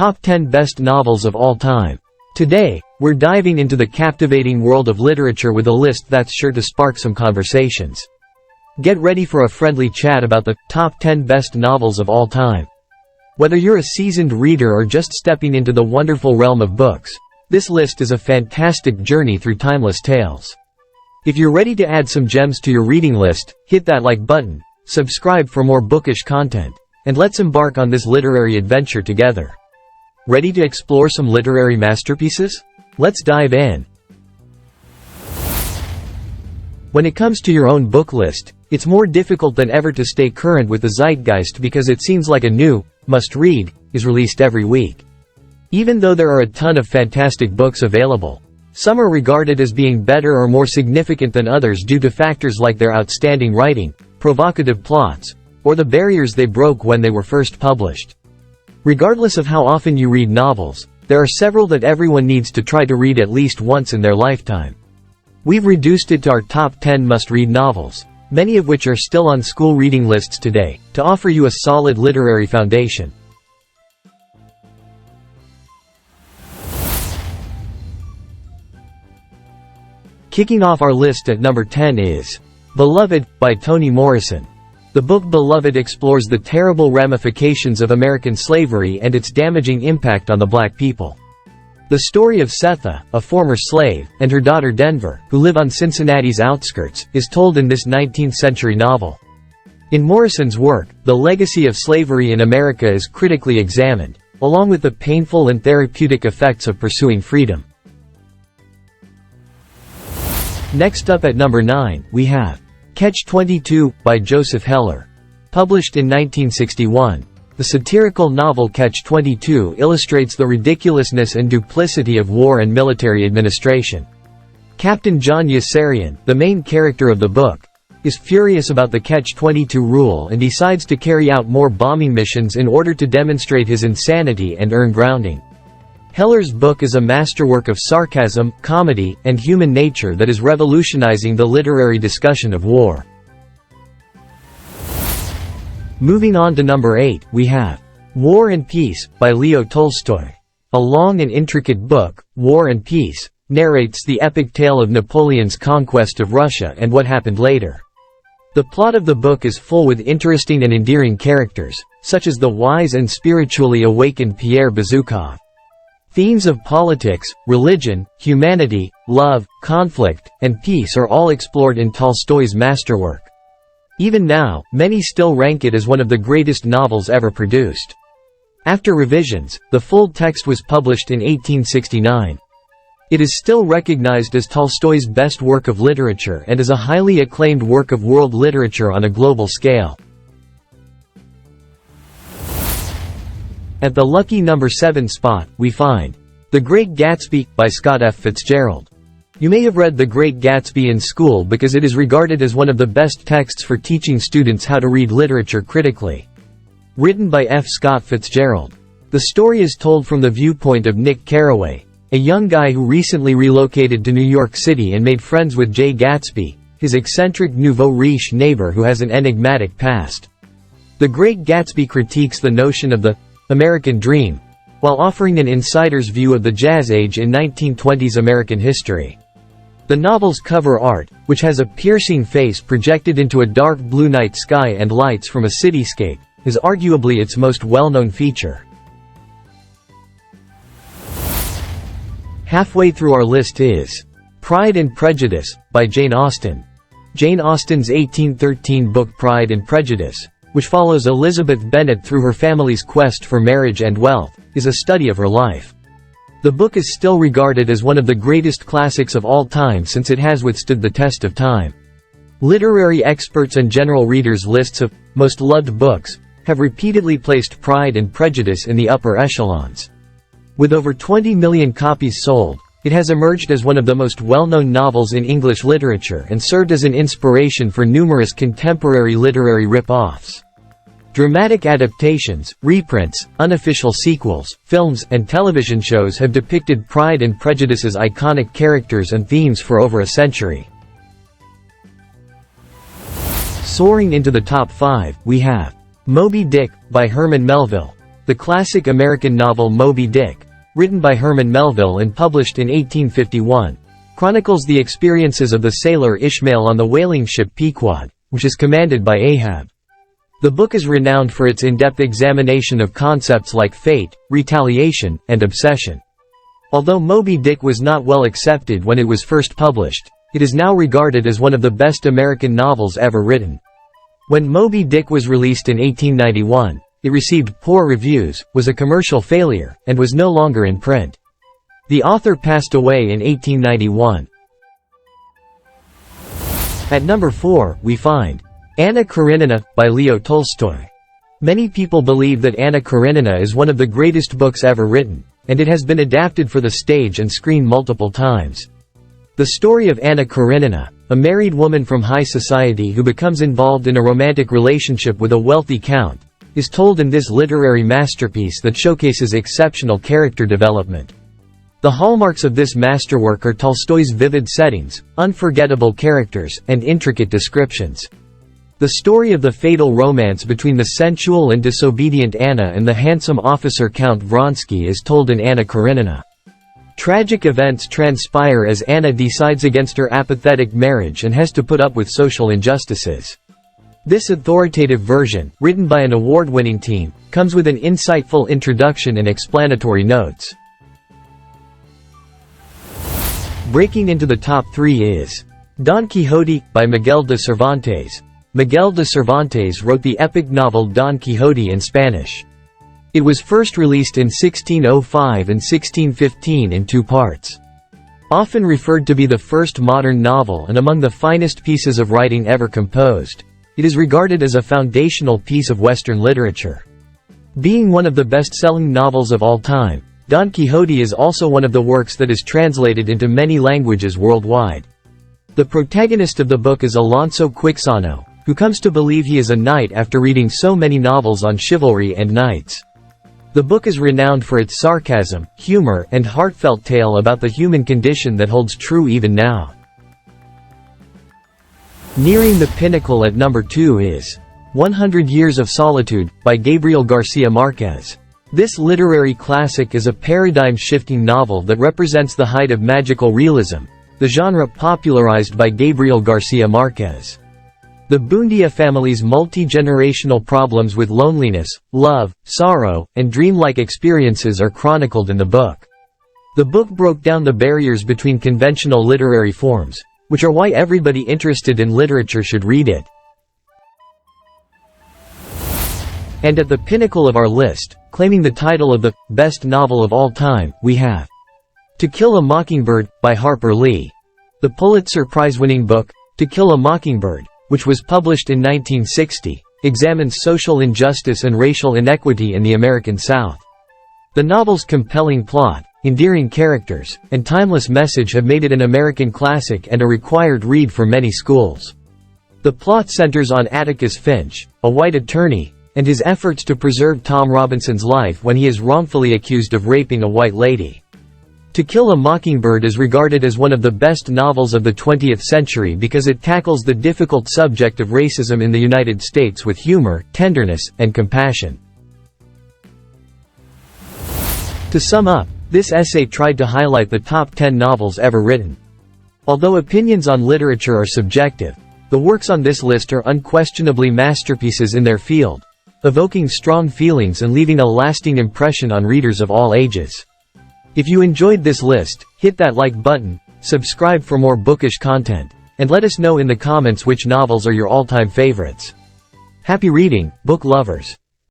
Top 10 Best Novels of All Time. Today, we're diving into the captivating world of literature with a list that's sure to spark some conversations. Get ready for a friendly chat about the top 10 best novels of all time. Whether you're a seasoned reader or just stepping into the wonderful realm of books, this list is a fantastic journey through timeless tales. If you're ready to add some gems to your reading list, hit that like button, subscribe for more bookish content, and let's embark on this literary adventure together. Ready to explore some literary masterpieces? Let's dive in. When it comes to your own book list, it's more difficult than ever to stay current with the zeitgeist because it seems like a new, must-read, is released every week. Even though there are a ton of fantastic books available, some are regarded as being better or more significant than others due to factors like their outstanding writing, provocative plots, or the barriers they broke when they were first published. Regardless of how often you read novels, there are several that everyone needs to try to read at least once in their lifetime. We've reduced it to our top 10 must-read novels, many of which are still on school reading lists today, to offer you a solid literary foundation. Kicking off our list at number 10 is Beloved, by Toni Morrison. The book Beloved explores the terrible ramifications of American slavery and its damaging impact on the black people. The story of Setha, a former slave, and her daughter Denver, who live on Cincinnati's outskirts, is told in this 19th-century novel. In Morrison's work, the legacy of slavery in America is critically examined, along with the painful and therapeutic effects of pursuing freedom. Next up at number 9, we have Catchtwenty, by Joseph Heller. Published in 1961, the satirical novel Catchtwenty illustrates the ridiculousness and duplicity of war and military administration. Captain John Yossarian, the main character of the book, is furious about the Catch-22 rule and decides to carry out more bombing missions in order to demonstrate his insanity and earn grounding. Heller's book is a masterwork of sarcasm, comedy, and human nature that is revolutionizing the literary discussion of war. Moving on to number 8, we have War and Peace, by Leo Tolstoy. A long and intricate book, War and Peace, narrates the epic tale of Napoleon's conquest of Russia and what happened later. The plot of the book is full with interesting and endearing characters, such as the wise and spiritually awakened Pierre Bezukhov. Themes of politics, religion, humanity, love, conflict, and peace are all explored in Tolstoy's masterwork. Even now, many still rank it as one of the greatest novels ever produced. After revisions, the full text was published in 1869. It is still recognized as Tolstoy's best work of literature and is a highly acclaimed work of world literature on a global scale. At the lucky number 7 spot, we find The Great Gatsby, by Scott F. Fitzgerald. You may have read The Great Gatsby in school because it is regarded as one of the best texts for teaching students how to read literature critically. Written by F. Scott Fitzgerald, the story is told from the viewpoint of Nick Carraway, a young guy who recently relocated to New York City and made friends with Jay Gatsby, his eccentric nouveau riche neighbor who has an enigmatic past. The Great Gatsby critiques the notion of the American dream, while offering an insider's view of the Jazz Age in 1920s American history. The novel's cover art, which has a piercing face projected into a dark blue night sky and lights from a cityscape, is arguably its most well-known feature. Halfway through our list is Pride and Prejudice, by Jane Austen. Jane Austen's 1813 book Pride and Prejudice, which follows Elizabeth Bennet through her family's quest for marriage and wealth, is a study of her life. The book is still regarded as one of the greatest classics of all time since it has withstood the test of time. Literary experts and general readers' lists of most loved books have repeatedly placed Pride and Prejudice in the upper echelons. With over 20 million copies sold, it has emerged as one of the most well-known novels in English literature and served as an inspiration for numerous contemporary literary rip-offs. Dramatic adaptations, reprints, unofficial sequels, films, and television shows have depicted Pride and Prejudice's iconic characters and themes for over a century. Soaring into the top 5, we have Moby Dick, by Herman Melville. The classic American novel Moby Dick, written by Herman Melville and published in 1851, chronicles the experiences of the sailor Ishmael on the whaling ship Pequod, which is commanded by Ahab. The book is renowned for its in-depth examination of concepts like fate, retaliation, and obsession. Although Moby Dick was not well accepted when it was first published, it is now regarded as one of the best American novels ever written. When Moby Dick was released in 1891, it received poor reviews, was a commercial failure, and was no longer in print. The author passed away in 1891. At number 4, we find Anna Karenina, by Leo Tolstoy. Many people believe that Anna Karenina is one of the greatest books ever written, and it has been adapted for the stage and screen multiple times. The story of Anna Karenina, a married woman from high society who becomes involved in a romantic relationship with a wealthy count, is told in this literary masterpiece that showcases exceptional character development. The hallmarks of this masterwork are Tolstoy's vivid settings, unforgettable characters, and intricate descriptions. The story of the fatal romance between the sensual and disobedient Anna and the handsome officer Count Vronsky is told in Anna Karenina. Tragic events transpire as Anna decides against her apathetic marriage and has to put up with social injustices. This authoritative version, written by an award-winning team, comes with an insightful introduction and explanatory notes. Breaking into the top 3 is Don Quixote, by Miguel de Cervantes. Miguel de Cervantes wrote the epic novel Don Quixote in Spanish. It was first released in 1605 and 1615 in 2 parts. Often referred to be the first modern novel and among the finest pieces of writing ever composed, it is regarded as a foundational piece of Western literature. Being one of the best-selling novels of all time, Don Quixote is also one of the works that is translated into many languages worldwide. The protagonist of the book is Alonso Quixano, who comes to believe he is a knight after reading so many novels on chivalry and knights. The book is renowned for its sarcasm, humor, and heartfelt tale about the human condition that holds true even now. Nearing the pinnacle at number 2 is 100 Years of Solitude, by Gabriel Garcia Marquez. This literary classic is a paradigm-shifting novel that represents the height of magical realism, the genre popularized by Gabriel Garcia Marquez. The Buendia family's multi-generational problems with loneliness, love, sorrow, and dreamlike experiences are chronicled in the book. The book broke down the barriers between conventional literary forms, which are why everybody interested in literature should read it. And at the pinnacle of our list, claiming the title of the best novel of all time, we have To Kill a Mockingbird, by Harper Lee. The Pulitzer Prize-winning book, To Kill a Mockingbird, which was published in 1960, examines social injustice and racial inequity in the American South. The novel's compelling plot, endearing characters, and timeless message have made it an American classic and a required read for many schools. The plot centers on Atticus Finch, a white attorney, and his efforts to preserve Tom Robinson's life when he is wrongfully accused of raping a white lady. To Kill a Mockingbird is regarded as one of the best novels of the 20th century because it tackles the difficult subject of racism in the United States with humor, tenderness, and compassion. To sum up, this essay tried to highlight the top 10 novels ever written. Although opinions on literature are subjective, the works on this list are unquestionably masterpieces in their field, evoking strong feelings and leaving a lasting impression on readers of all ages. If you enjoyed this list, hit that like button, subscribe for more bookish content, and let us know in the comments which novels are your all-time favorites. Happy reading, book lovers!